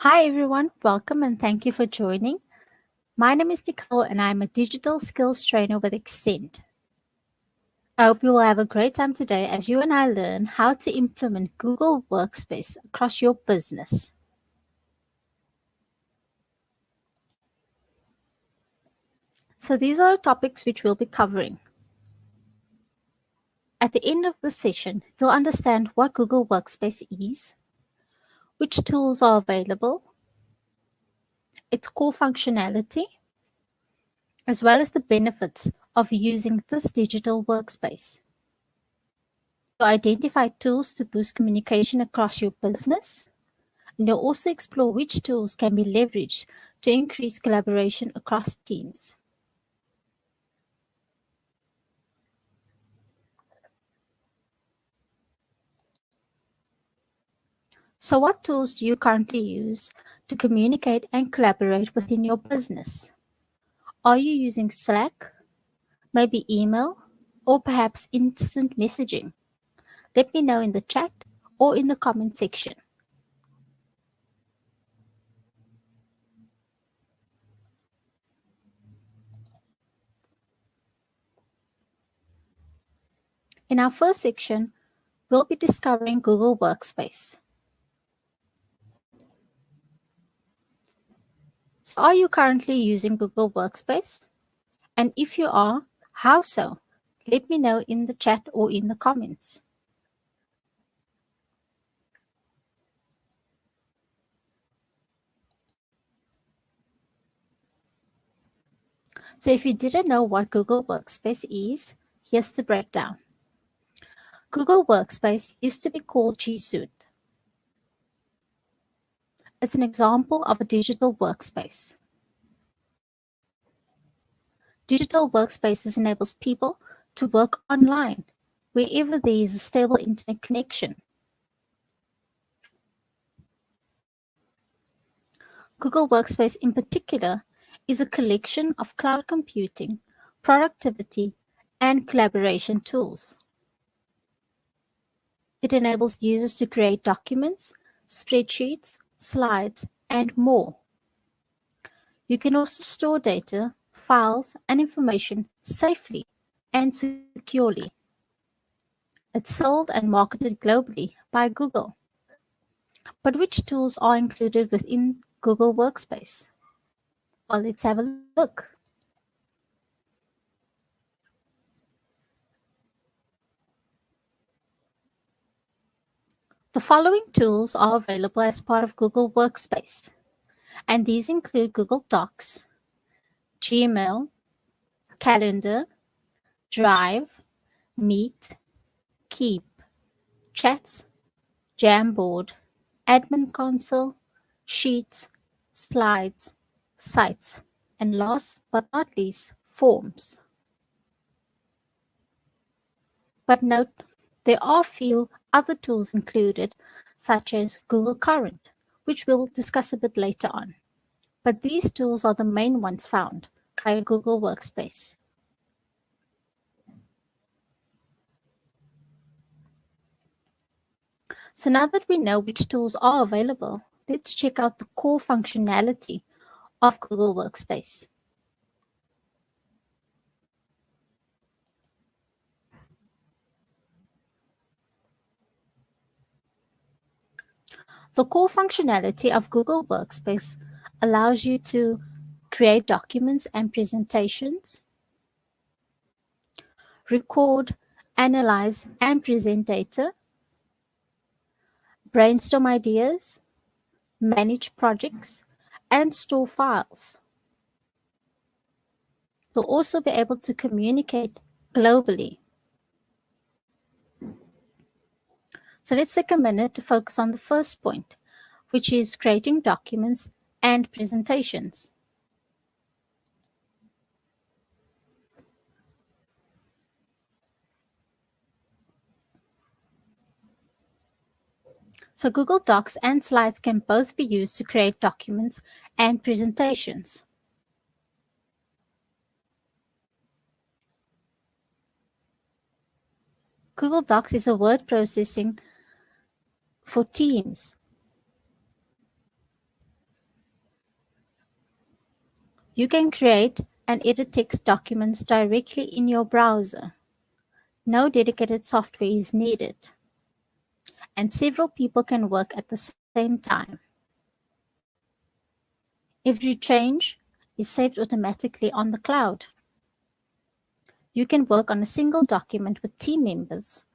Hi everyone, welcome and thank you for joining. My name is Nicole and I'm a digital skills trainer with Extend. I hope you will have a great time today as you and I learn how to implement Google Workspace across your business. So these are the topics which we'll be covering. At the end of the session, you'll understand what Google Workspace is, which tools are available, its core functionality, as well as the benefits of using this digital workspace. You'll identify tools to boost communication across your business, and you'll also explore which tools can be leveraged to increase collaboration across teams. So what tools do you currently use to communicate and collaborate within your business? Are you using Slack, maybe email, or perhaps instant messaging? Let me know in the chat or in the comment section. In our first section, we'll be discovering Google Workspace. So are you currently using Google Workspace? And if you are, how so? Let me know in the chat or in the comments. So if you didn't know what Google Workspace is, here's the breakdown. Google Workspace used to be called G Suite. It's an example of a digital workspace. Digital workspaces enables people to work online wherever there is a stable internet connection. Google Workspace in particular is a collection of cloud computing, productivity, and collaboration tools. It enables users to create documents, spreadsheets, slides, and more. You can also store data, files, and information safely and securely. It's sold and marketed globally by Google. But which tools are included within Google Workspace? Well, let's have a look. The following tools are available as part of Google Workspace, and these include Google Docs, Gmail, Calendar, Drive, Meet, Keep, Chats, Jamboard, Admin Console, Sheets, Slides, Sites, and last but not least, Forms. But note, there are a few other tools included, such as Google Current, which we'll discuss a bit later on. But these tools are the main ones found via Google Workspace. So now that we know which tools are available, let's check out the core functionality of Google Workspace. The core functionality of Google Workspace allows you to create documents and presentations, record, analyze, and present data, brainstorm ideas, manage projects, and store files. You'll also be able to communicate globally. So let's take a minute to focus on the first point, which is creating documents and presentations. So Google Docs and Slides can both be used to create documents and presentations. Google Docs is a word processing for Teams. You can create and edit text documents directly in your browser. No dedicated software is needed, and several people can work at the same time. Every change is saved automatically on the cloud. You can work on a single document with team members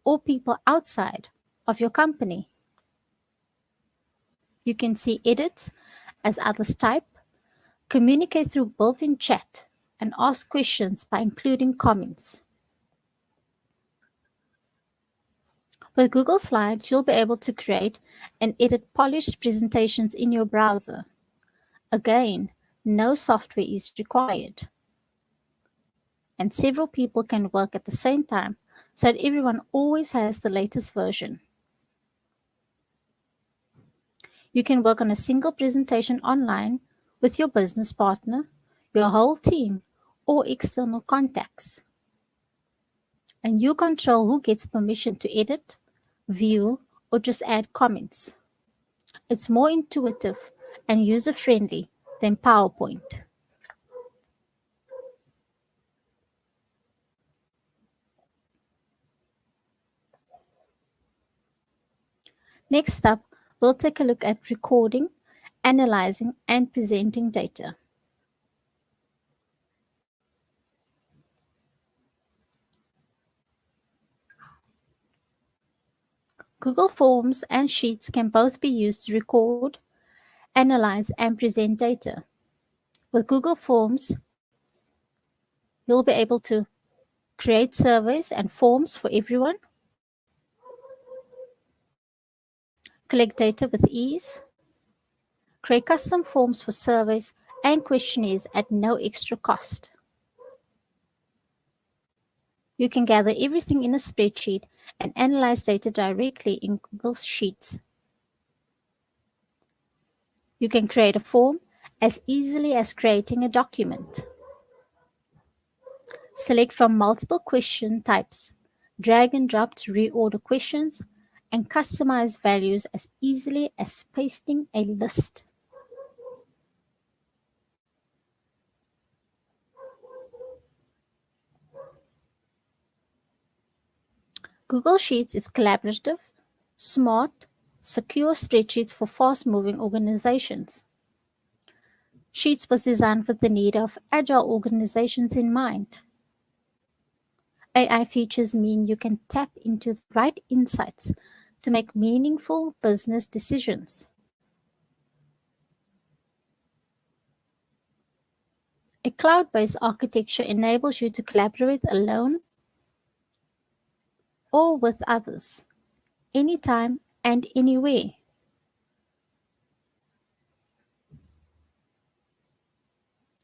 or people outside of your company. You can see edits as others type, communicate through built-in chat, and ask questions by including comments. With Google Slides, you'll be able to create and edit polished presentations in your browser. Again, no software is required. And several people can work at the same time so that everyone always has the latest version. You can work on a single presentation online with your business partner, your whole team, or external contacts. And you control who gets permission to edit, view, or just add comments. It's more intuitive and user-friendly than PowerPoint. Next up, we'll take a look at recording, analyzing, and presenting data. Google Forms and Sheets can both be used to record, analyze, and present data. With Google Forms, you'll be able to create surveys and forms for everyone, collect data with ease, create custom forms for surveys and questionnaires at no extra cost. You can gather everything in a spreadsheet and analyze data directly in Google Sheets. You can create a form as easily as creating a document. Select from multiple question types, drag and drop to reorder questions, and customize values as easily as pasting a list. Google Sheets is collaborative, smart, secure spreadsheets for fast-moving organizations. Sheets was designed with the need of agile organizations in mind. AI features mean you can tap into the right insights to make meaningful business decisions. A cloud-based architecture enables you to collaborate alone or with others, anytime and anywhere.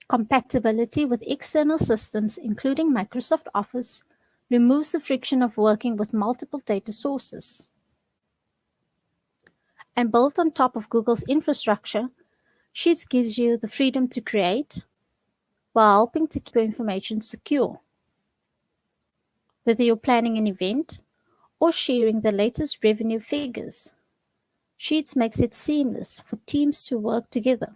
Compatibility with external systems, including Microsoft Office, removes the friction of working with multiple data sources. And built on top of Google's infrastructure, Sheets gives you the freedom to create while helping to keep your information secure. Whether you're planning an event or sharing the latest revenue figures, Sheets makes it seamless for teams to work together.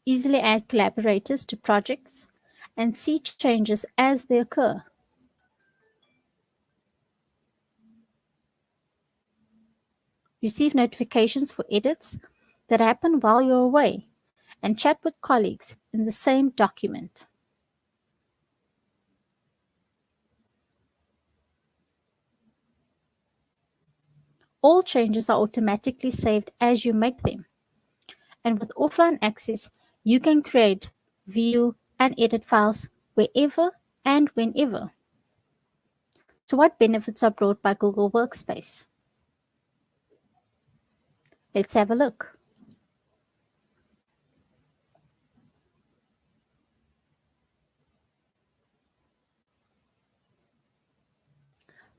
Easily add collaborators to projects and see changes as they occur. Receive notifications for edits that happen while you're away and chat with colleagues in the same document. All changes are automatically saved as you make them. And with offline access, you can create, view, and edit files wherever and whenever. So what benefits are brought by Google Workspace? Let's have a look.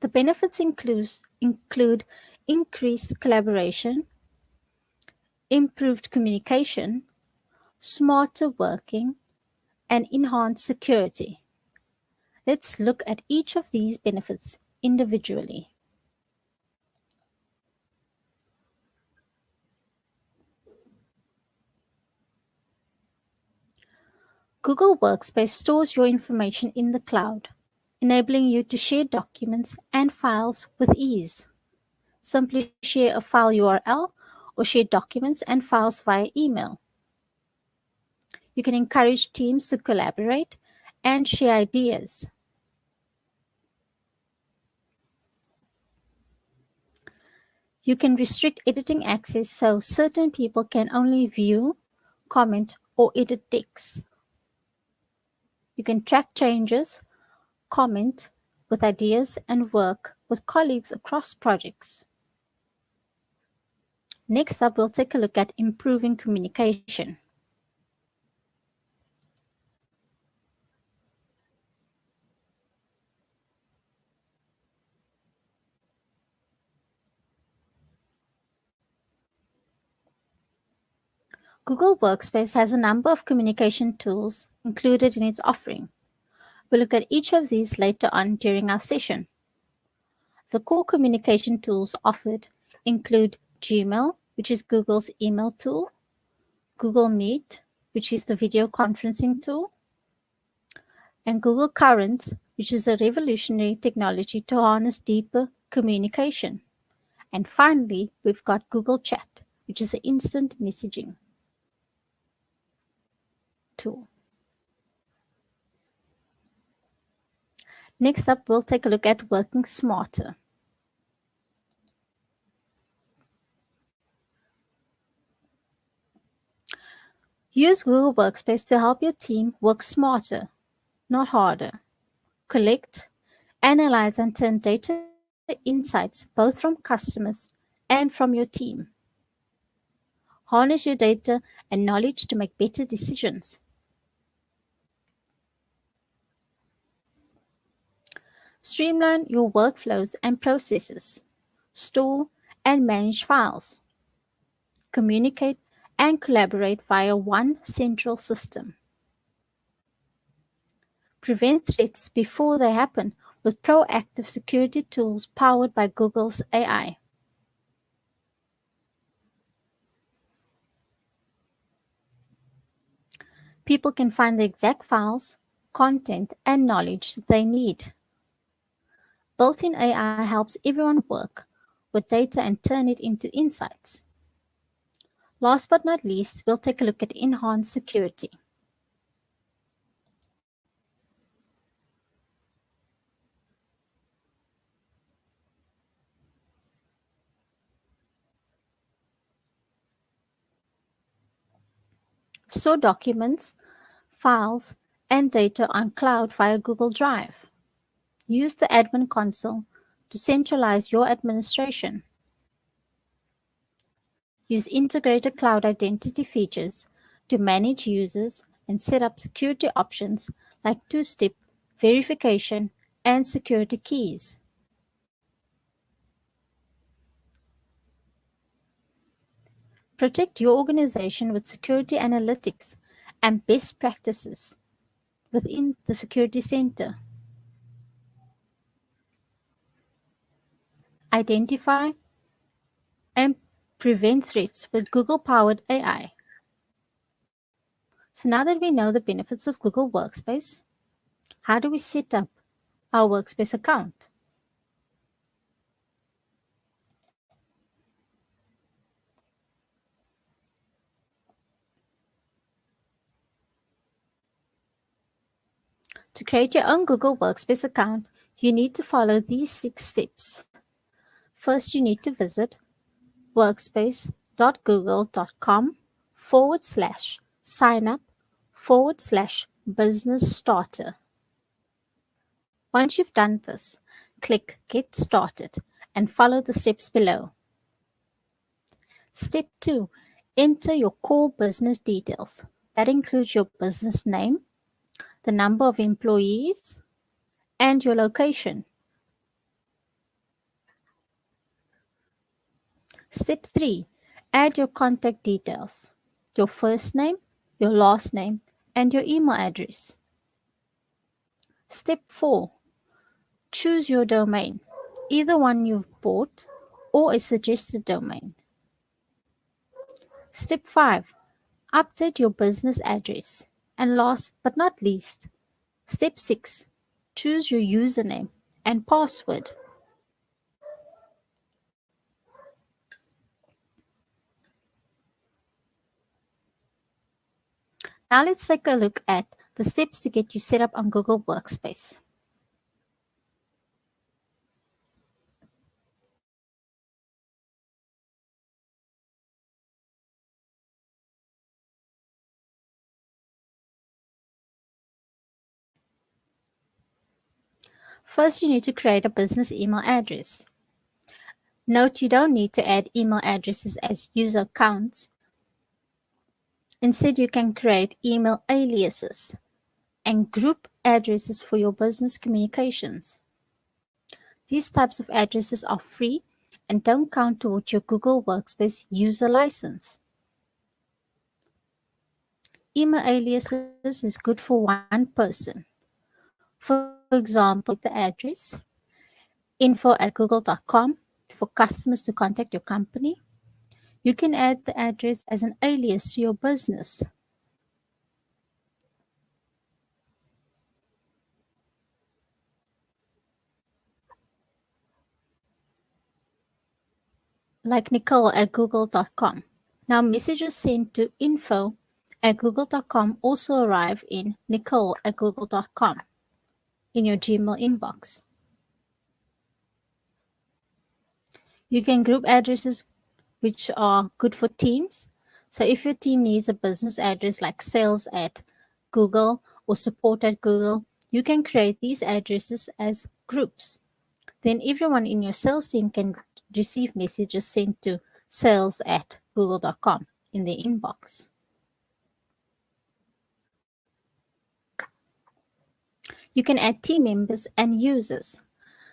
The benefits include increased collaboration, improved communication, smarter working, and enhanced security. Let's look at each of these benefits individually. Google Workspace stores your information in the cloud, enabling you to share documents and files with ease. Simply share a file URL or share documents and files via email. You can encourage teams to collaborate and share ideas. You can restrict editing access so certain people can only view, comment, or edit text. You can track changes, comment with ideas, and work with colleagues across projects. Next up, we'll take a look at improving communication. Google Workspace has a number of communication tools included in its offering. We'll look at each of these later on during our session. The core communication tools offered include Gmail, which is Google's email tool, Google Meet, which is the video conferencing tool, and Google Currents, which is a revolutionary technology to harness deeper communication. And finally, we've got Google Chat, which is an instant messaging tool. Next up, we'll take a look at working smarter. Use Google Workspace to help your team work smarter, not harder. Collect, analyze, and turn data insights both from customers and from your team. Harness your data and knowledge to make better decisions. Streamline your workflows and processes. Store and manage files. Communicate and collaborate via one central system. Prevent threats before they happen with proactive security tools powered by Google's AI. People can find the exact files, content, and knowledge they need. Built-in AI helps everyone work with data and turn it into insights. Last but not least, we'll take a look at enhanced security. Store documents, files, and data on cloud via Google Drive. Use the admin console to centralize your administration. Use integrated cloud identity features to manage users and set up security options like two-step verification and security keys. Protect your organization with security analytics and best practices within the Security Center. Identify and prevent threats with Google-powered AI. So now that we know the benefits of Google Workspace, how do we set up our Workspace account? To create your own Google Workspace account, you need to follow these 6 steps. First, you need to visit workspace.google.com/signup/business starter. Once you've done this, click Get Started and follow the steps below. Step 2. Enter your core business details. That includes your business name, the number of employees, and your location. Step 3. Add your contact details, your first name, your last name, and your email address. Step 4. Choose your domain, either one you've bought or a suggested domain. Step 5. Update your business address And last but not least, step 6, choose your username and password. Now let's take a look at the steps to get you set up on Google Workspace. First, you need to create a business email address. Note you don't need to add email addresses as user accounts. Instead, you can create email aliases and group addresses for your business communications. These types of addresses are free and don't count towards your Google Workspace user license. Email aliases is good for one person. For example, the address info@google.com for customers to contact your company. You can add the address as an alias to your business. Like Nicole@google.com. Now messages sent to info@google.com also arrive in Nicole@google.com in your Gmail inbox. You can group addresses which are good for teams. So if your team needs a business address like sales@Google or support@Google, you can create these addresses as groups. Then everyone in your sales team can receive messages sent to sales@google.com in their inbox. You can add team members and users.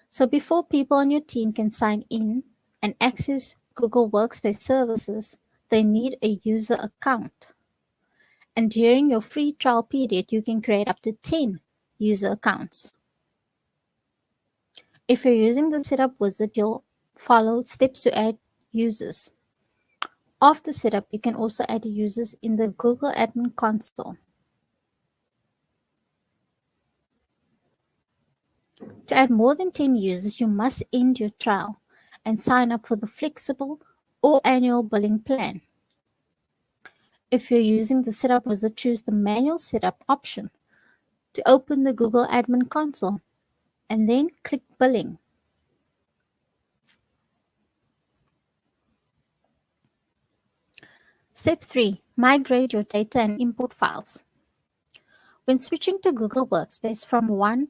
So before people on your team can sign in and access Google Workspace services, they need a user account. And during your free trial period, you can create up to 10 user accounts. If you're using the setup wizard, you'll follow steps to add users. After setup, you can also add users in the Google Admin Console. To add more than 10 users, you must end your trial and sign up for the flexible or annual billing plan. If you're using the setup wizard, choose the manual setup option to open the Google Admin Console and then click billing. Step 3. Migrate your data and import files. When switching to Google Workspace from one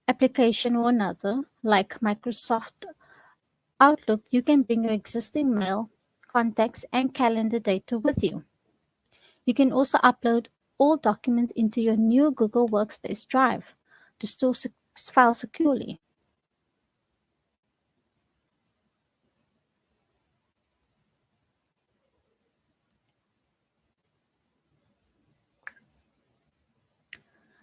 application or another, like Microsoft Outlook, you can bring your existing mail, contacts, and calendar data with you. You can also upload all documents into your new Google Workspace drive to store files securely.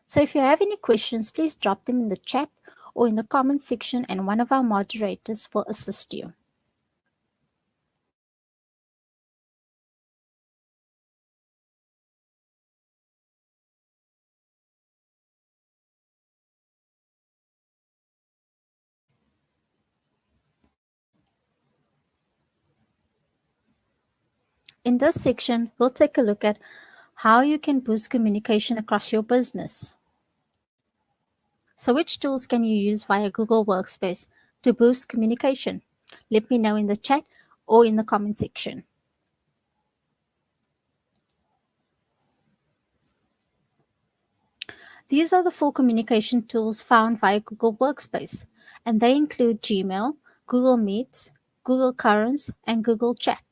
So if you have any questions, please drop them in the chat or in the comment section and one of our moderators will assist you. In this section, we'll take a look at how you can boost communication across your business. So which tools can you use via Google Workspace to boost communication? Let me know in the chat or in the comment section. These are the 4 communication tools found via Google Workspace, and they include Gmail, Google Meets, Google Currents, and Google Chat.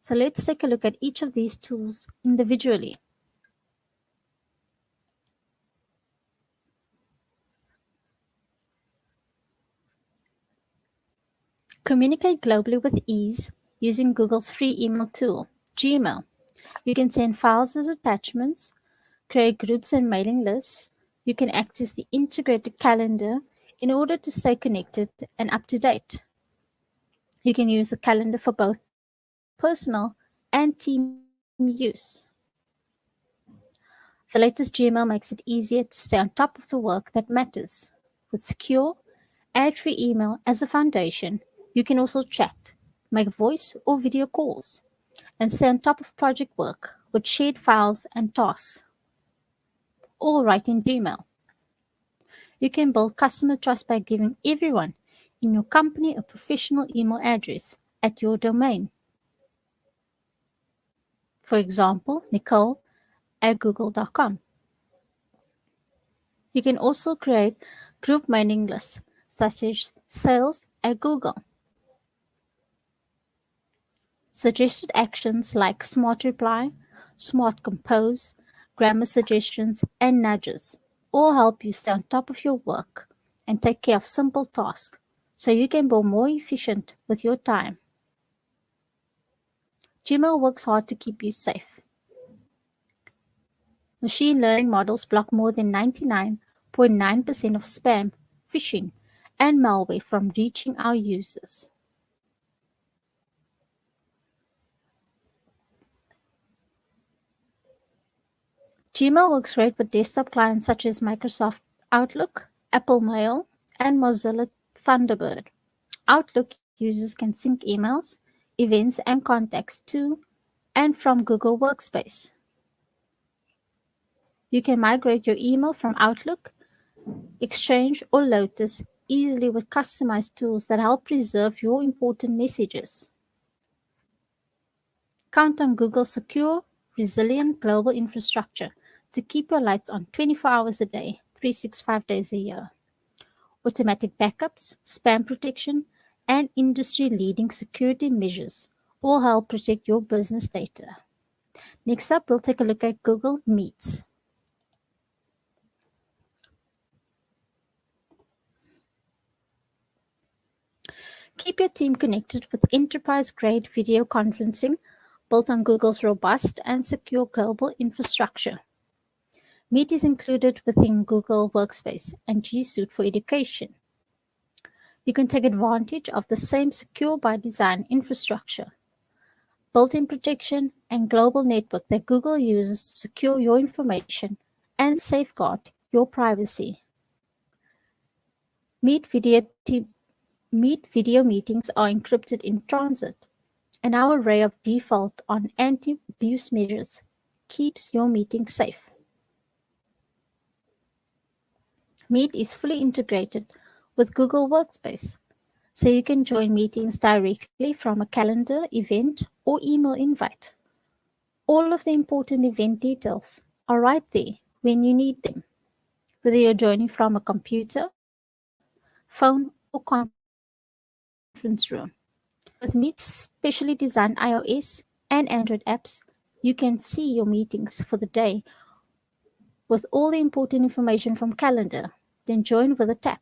So let's take a look at each of these tools individually. Communicate globally with ease using Google's free email tool, Gmail. You can send files as attachments, create groups and mailing lists. You can access the integrated calendar in order to stay connected and up to date. You can use the calendar for both personal and team use. The latest Gmail makes it easier to stay on top of the work that matters. With secure, ad-free email as a foundation, you can also chat, make voice or video calls, and stay on top of project work with shared files and tasks, all right in Gmail. You can build customer trust by giving everyone in your company a professional email address at your domain. For example, Nicole at google.com. You can also create group mailing lists such as sales at Google. Suggested actions like Smart Reply, Smart Compose, grammar suggestions, and nudges all help you stay on top of your work and take care of simple tasks so you can be more efficient with your time. Gmail works hard to keep you safe. Machine learning models block more than 99.9% of spam, phishing, and malware from reaching our users. Gmail works great with desktop clients such as Microsoft Outlook, Apple Mail, and Mozilla Thunderbird. Outlook users can sync emails, events, and contacts to and from Google Workspace. You can migrate your email from Outlook, Exchange, or Lotus easily with customized tools that help preserve your important messages. Count on Google's secure, resilient global infrastructure to keep your lights on 24 hours a day, 365 days a year. Automatic backups, spam protection, and industry-leading security measures all help protect your business data. Next up, we'll take a look at Google Meets. Keep your team connected with enterprise-grade video conferencing built on Google's robust and secure global infrastructure. Meet is included within Google Workspace and G Suite for education. You can take advantage of the same secure by design infrastructure, built-in protection, and global network that Google uses to secure your information and safeguard your privacy. Meet video meetings are encrypted in transit, and our array of default on anti-abuse measures keeps your meeting safe. Meet is fully integrated with Google Workspace, so you can join meetings directly from a calendar, event, or email invite. All of the important event details are right there when you need them, whether you're joining from a computer, phone, or conference room. With Meet's specially designed iOS and Android apps, you can see your meetings for the day with all the important information from calendar, then join with a tap.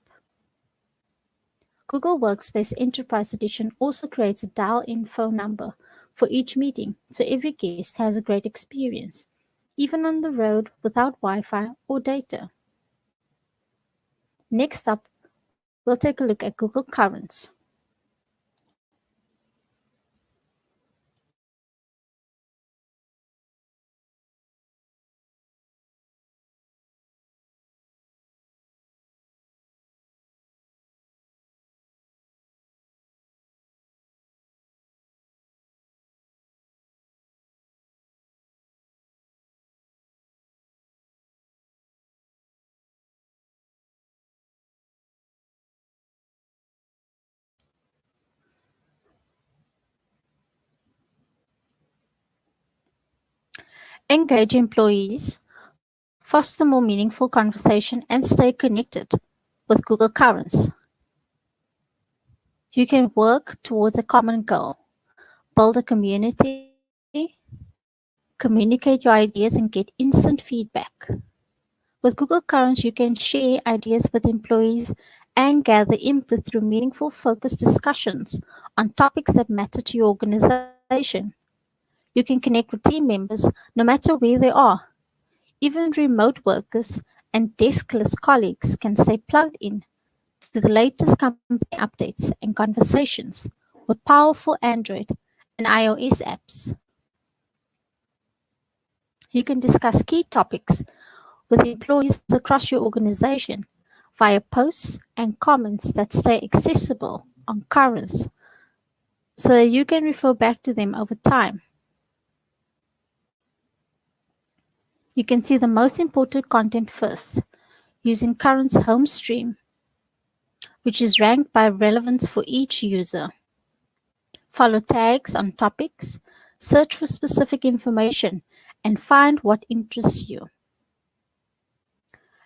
Google Workspace Enterprise Edition also creates a dial-in phone number for each meeting, so every guest has a great experience, even on the road without Wi-Fi or data. Next up, we'll take a look at Google Currents. Engage employees, foster more meaningful conversation, and stay connected with Google Currents. You can work towards a common goal, build a community, communicate your ideas, and get instant feedback. With Google Currents, you can share ideas with employees and gather input through meaningful, focused discussions on topics that matter to your organization. You can connect with team members no matter where they are. Even remote workers and deskless colleagues can stay plugged in to the latest company updates and conversations with powerful Android and iOS apps. You can discuss key topics with employees across your organization via posts and comments that stay accessible on currents so that you can refer back to them over time. You can see the most important content first using Current's home stream, which is ranked by relevance for each user. Follow tags on topics, search for specific information, and find what interests you.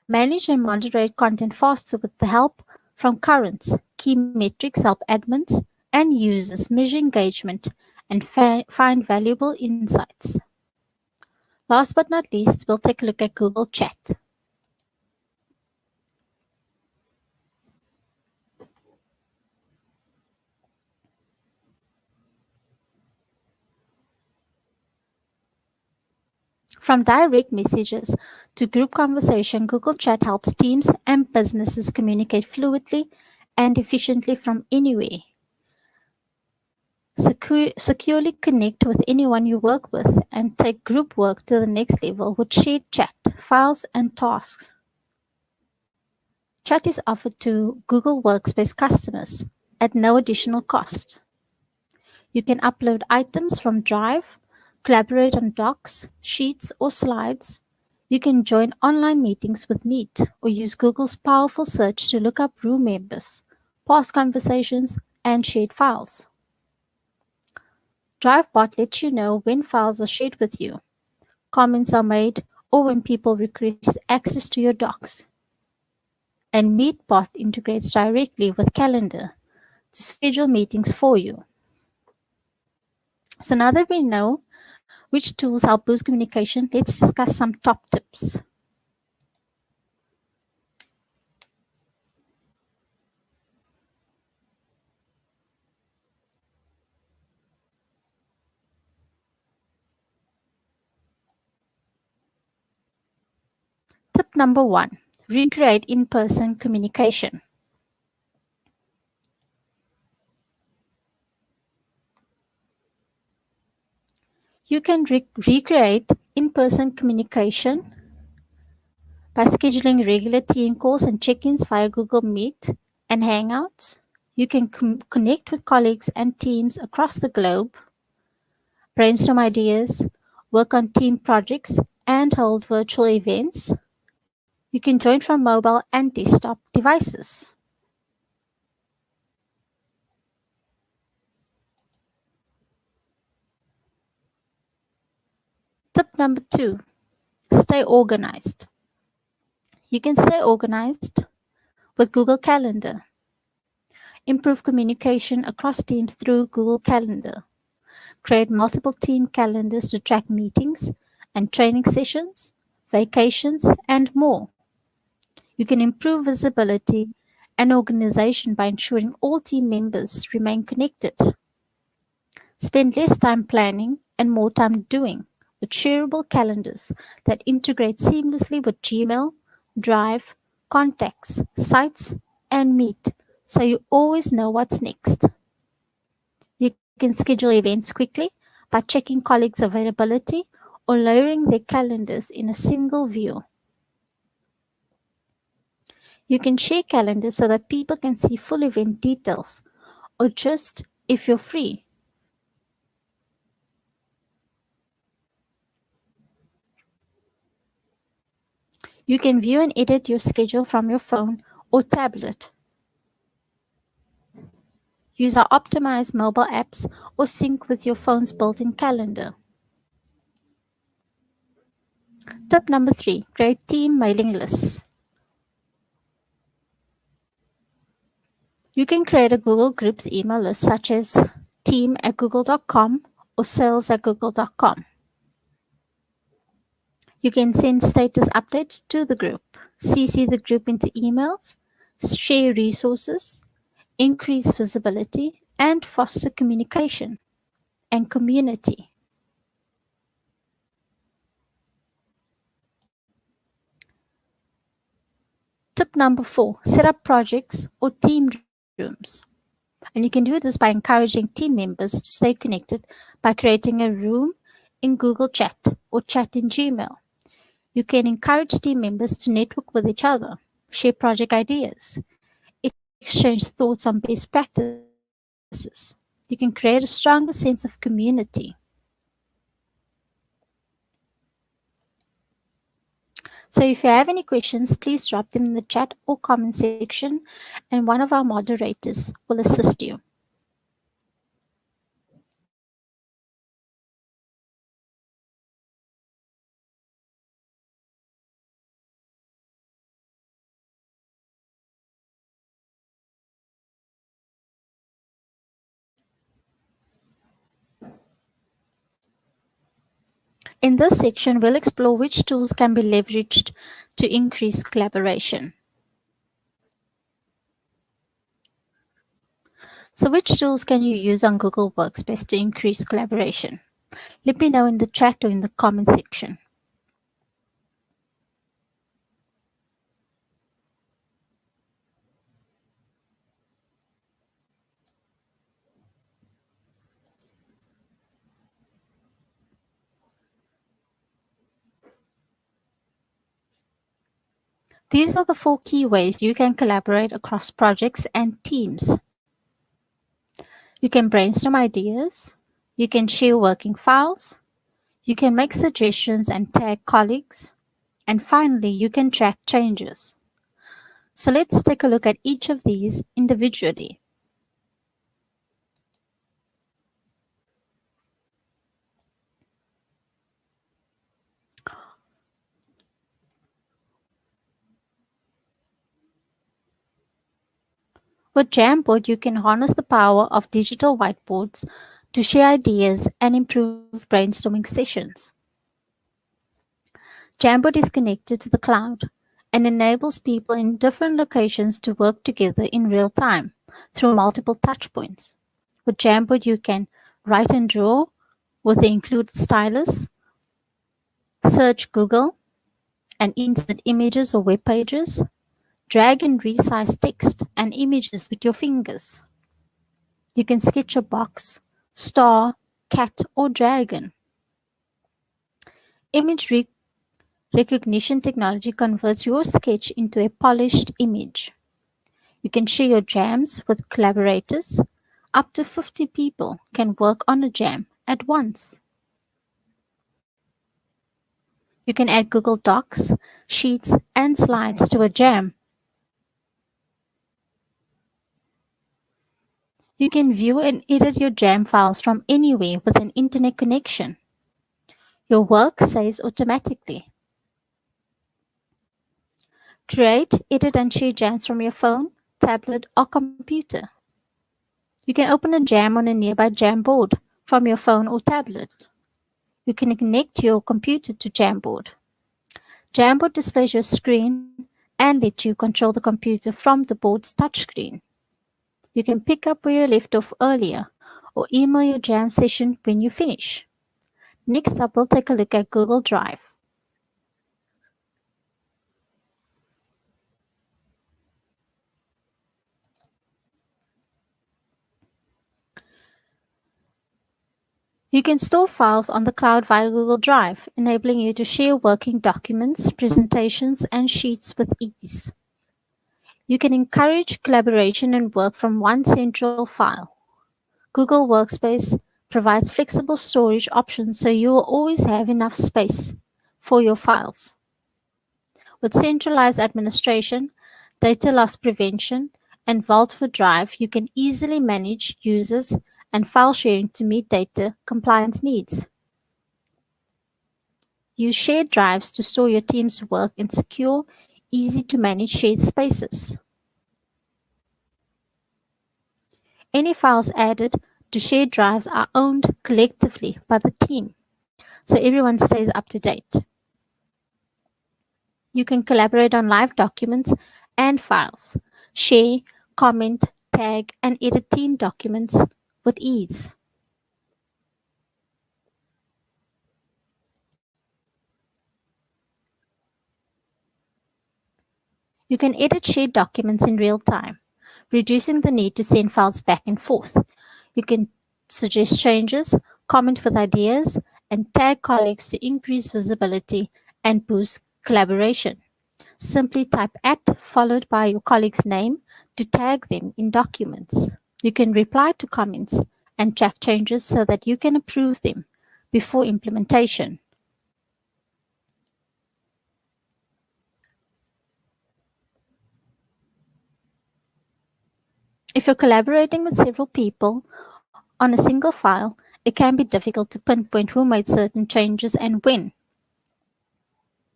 Manage and moderate content faster with the help from Currents. Key metrics help admins and users measure engagement and find valuable insights. Last but not least, we'll take a look at Google Chat. From direct messages to group conversation, Google Chat helps teams and businesses communicate fluidly and efficiently from anywhere. Securely connect with anyone you work with and take group work to the next level with shared chat, files, and tasks. Chat is offered to Google Workspace customers at no additional cost. You can upload items from Drive, collaborate on docs, sheets, or slides. You can join online meetings with Meet or use Google's powerful search to look up room members, past conversations, and shared files. DriveBot lets you know when files are shared with you, comments are made, or when people request access to your docs. And MeetBot integrates directly with Calendar to schedule meetings for you. So now that we know which tools help boost communication, let's discuss some top tips. Tip number 1, recreate in-person communication. You can recreate in-person communication by scheduling regular team calls and check-ins via Google Meet and Hangouts. You can connect with colleagues and teams across the globe, brainstorm ideas, work on team projects, and hold virtual events. You can join from mobile and desktop devices. Tip number 2, stay organized. You can stay organized with Google Calendar. Improve communication across teams through Google Calendar. Create multiple team calendars to track meetings and training sessions, vacations, and more. You can improve visibility and organization by ensuring all team members remain connected. Spend less time planning and more time doing with shareable calendars that integrate seamlessly with Gmail, Drive, Contacts, Sites, and Meet, so you always know what's next. You can schedule events quickly by checking colleagues' availability or layering their calendars in a single view. You can share calendars so that people can see full event details or just if you're free. You can view and edit your schedule from your phone or tablet. Use our optimized mobile apps or sync with your phone's built-in calendar. Tip number 3, create team mailing lists. You can create a Google Groups email list such as team@google.com or sales@google.com. You can send status updates to the group, CC the group into emails, share resources, increase visibility, and foster communication and community. Tip number 4, set up projects or team rooms. And you can do this by encouraging team members to stay connected by creating a room in Google Chat or chat in Gmail. You can encourage team members to network with each other, share project ideas, exchange thoughts on best practices. You can create a stronger sense of community. So if you have any questions, please drop them in the chat or comment section, and one of our moderators will assist you. In this section, we'll explore which tools can be leveraged to increase collaboration. So which tools can you use on Google Workspace to increase collaboration? Let me know in the chat or in the comment section. These are the 4 key ways you can collaborate across projects and teams. You can brainstorm ideas, you can share working files, you can make suggestions and tag colleagues, and finally, you can track changes. So let's take a look at each of these individually. With Jamboard, you can harness the power of digital whiteboards to share ideas and improve brainstorming sessions. Jamboard is connected to the cloud and enables people in different locations to work together in real time through multiple touchpoints. With Jamboard, you can write and draw with the included stylus, search Google and insert images or web pages, drag and resize text and images with your fingers. You can sketch a box, star, cat, or dragon. Image recognition technology converts your sketch into a polished image. You can share your jams with collaborators. Up to 50 people can work on a jam at once. You can add Google Docs, Sheets, and Slides to a jam. You can view and edit your jam files from anywhere with an internet connection. Your work saves automatically. Create, edit, and share jams from your phone, tablet, or computer. You can open a jam on a nearby Jamboard from your phone or tablet. You can connect your computer to Jamboard. Jamboard displays your screen and lets you control the computer from the board's touchscreen. You can pick up where you left off earlier or email your jam session when you finish. Next up, we'll take a look at Google Drive. You can store files on the cloud via Google Drive, enabling you to share working documents, presentations, and sheets with ease. You can encourage collaboration and work from one central file. Google Workspace provides flexible storage options so you will always have enough space for your files. With centralized administration, data loss prevention, and Vault for Drive, you can easily manage users and file sharing to meet data compliance needs. Use shared drives to store your team's work in secure, easy-to-manage shared spaces. Any files added to shared drives are owned collectively by the team, so everyone stays up to date. You can collaborate on live documents and files, share, comment, tag, and edit team documents with ease. You can edit shared documents in real time, reducing the need to send files back and forth. You can suggest changes, comment with ideas, and tag colleagues to increase visibility and boost Collaboration. Simply type at followed by your colleague's name to tag them in documents. You can reply to comments and track changes so that you can approve them before implementation. If you're collaborating with several people on a single file, it can be difficult to pinpoint who made certain changes and when.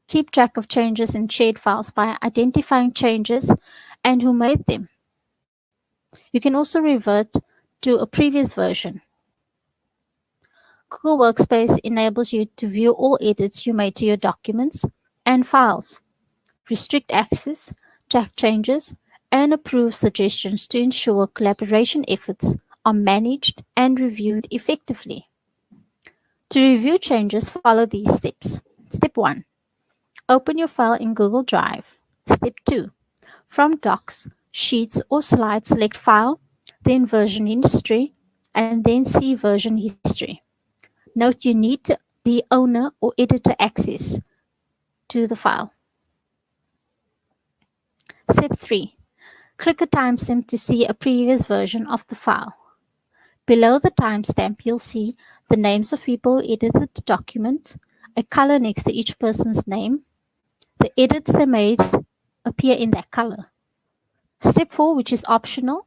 Keep track of changes in shared files by identifying changes and who made them. You can also revert to a previous version. Google Workspace enables you to view all edits you made to your documents and files, restrict access, track changes, and approve suggestions to ensure collaboration efforts are managed and reviewed effectively. To review changes, follow these steps. Step 1. Open your file in Google Drive. Step 2. From Docs, Sheets, or Slides, select File, then Version History, and then see Version History. Note you need to be owner or editor access to the file. Step 3. Click a timestamp to see a previous version of the file. Below the timestamp, you'll see the names of people who edited the document, a color next to each person's name. The edits they made appear in that color. Step 4, which is optional,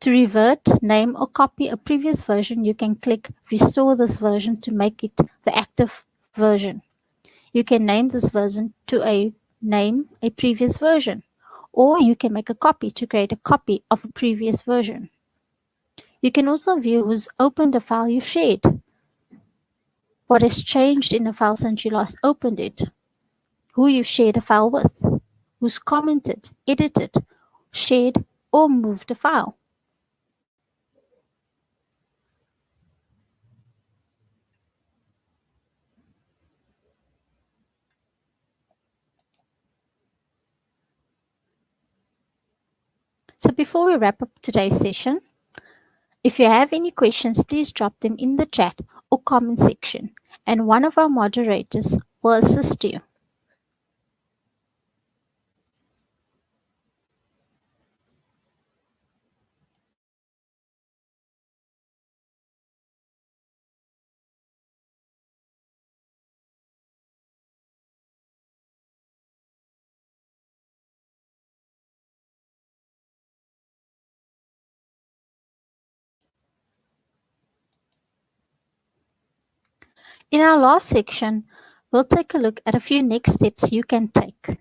to revert, name, or copy a previous version, you can click Restore this version to make it the active version. You can name this version to name a previous version, or you can make a copy to create a copy of a previous version. You can also view who's opened a file you've shared, what has changed in a file since you last opened it, who you shared a file with, who's commented, edited, shared, or moved a file. So before we wrap up today's session, if you have any questions, please drop them in the chat or comment section, and one of our moderators will assist you. In our last section, we'll take a look at a few next steps you can take.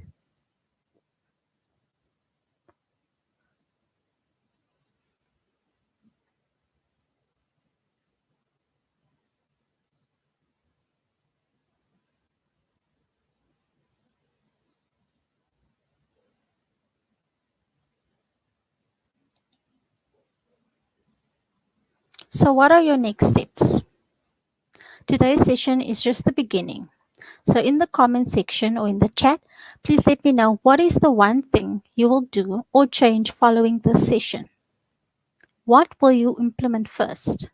So what are your next steps? Today's session is just the beginning. So in the comment section or in the chat, please let me know what is the one thing you will do or change following this session. What will you implement first?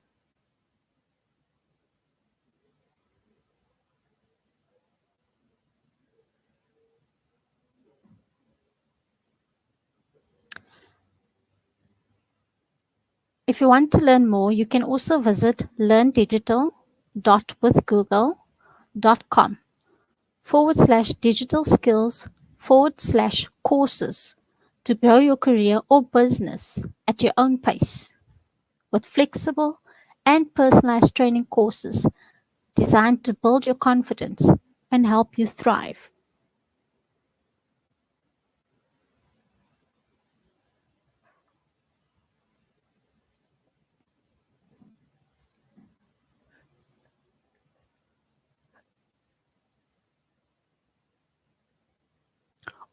If you want to learn more, you can also visit learndigital.withgoogle.com/digital skills/courses to grow your career or business at your own pace with flexible and personalized training courses designed to build your confidence and help you thrive.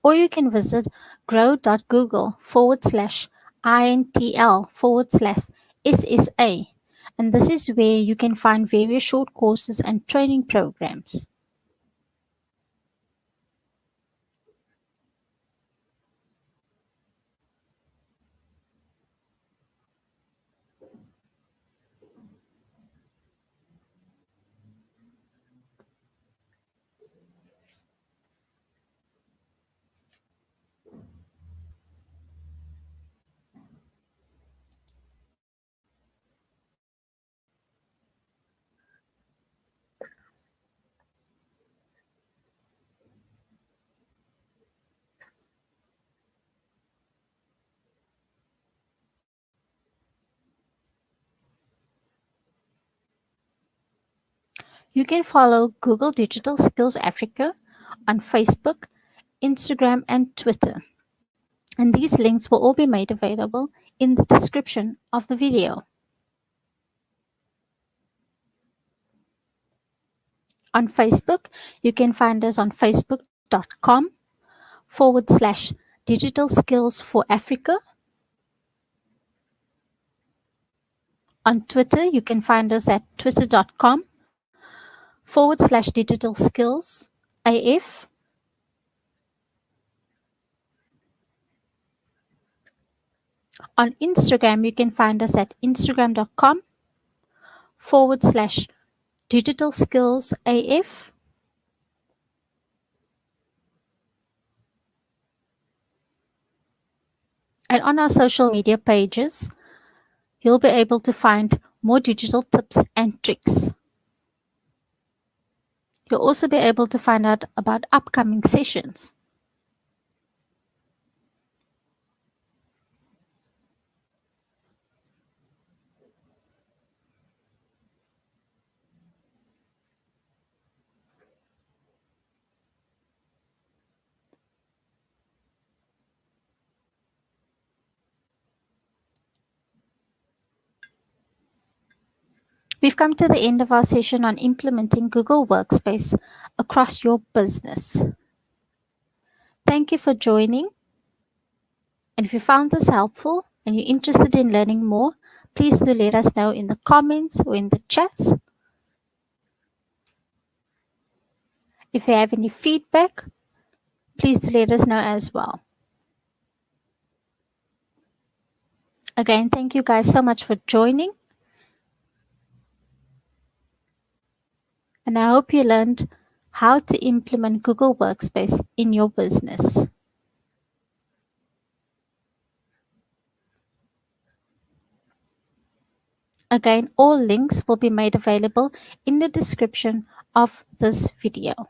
Or you can visit grow.google/intl/SSA, and this is where you can find various short courses and training programs. You can follow Google Digital Skills Africa on Facebook, Instagram, and Twitter. And these links will all be made available in the description of the video. On Facebook, you can find us on facebook.com/Digital Skills for Africa. On Twitter, you can find us at twitter.com/Digital Skills AF. On Instagram, you can find us at instagram.com/Digital Skills AF. And on our social media pages, you'll be able to find more digital tips and tricks. You'll also be able to find out about upcoming sessions. We've come to the end of our session on implementing Google Workspace across your business. Thank you for joining. And if you found this helpful and you're interested in learning more, please do let us know in the comments or in the chats. If you have any feedback, please do let us know as well. Again, thank you guys so much for joining. And I hope you learned how to implement Google Workspace in your business. Again, all links will be made available in the description of this video.